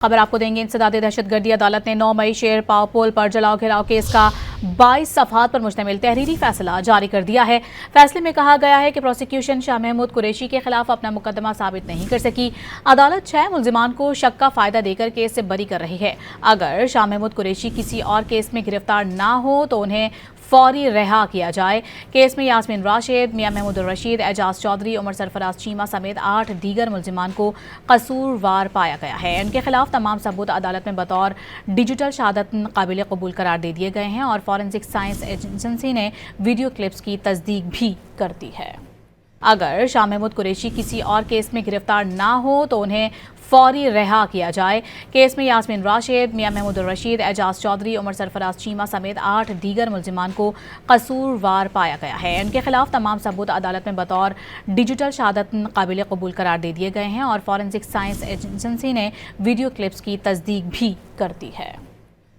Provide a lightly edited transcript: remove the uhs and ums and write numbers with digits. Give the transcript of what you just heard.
खबर आपको देंगे। इंसदादे दहशतगर्दी अदालत ने 9 मई शेर पाव पुल पर जलाओ घेराव केस का 22 सफ़हात पर मुश्तमिल तहरीरी फैसला जारी कर दिया है। फैसले में कहा गया है कि प्रोसिक्यूशन शाह महमूद कुरैशी के खिलाफ अपना मुकदमा साबित नहीं कर सकी। अदालत 6 मुल्जिमान को शक का फायदा देकर केस से बरी कर रही है। अगर शाह महमूद कुरैशी किसी और केस में गिरफ्तार ना हो तो उन्हें फौरी रिहा किया जाए। केस में यास्मीन राशिद, मियां महमूद रशीद, एजाज चौधरी, उमर सरफराज चीमा समेत 8 दीगर मुल्जिमान को कसूरवार पाया गया है। इनके खिलाफ तमाम सबूत अदालत में बतौर डिजिटल शहादत काबिल कबूल करार दे दिए गए हैं और फॉरेंसिक साइंस एजेंसी ने वीडियो क्लिप्स की तस्दीक भी कर दी है। अगर शाह महमूद कुरैशी किसी और केस में गिरफ्तार ना हो तो उन्हें फौरी रिहा किया जाए। केस में यास्मीन राशिद, मियां महमूद रशीद, एजाज चौधरी, उमर सरफराज चीमा समेत 8 दीगर मुल्जिमान को कसूरवार पाया गया है। इनके खिलाफ तमाम सबूत अदालत में बतौर डिजिटल शहादत काबिल कबूल करार दे दिए गए हैं और फॉरेंसिक साइंस एजेंसी ने वीडियो क्लिप्स की तस्दीक भी कर दी है।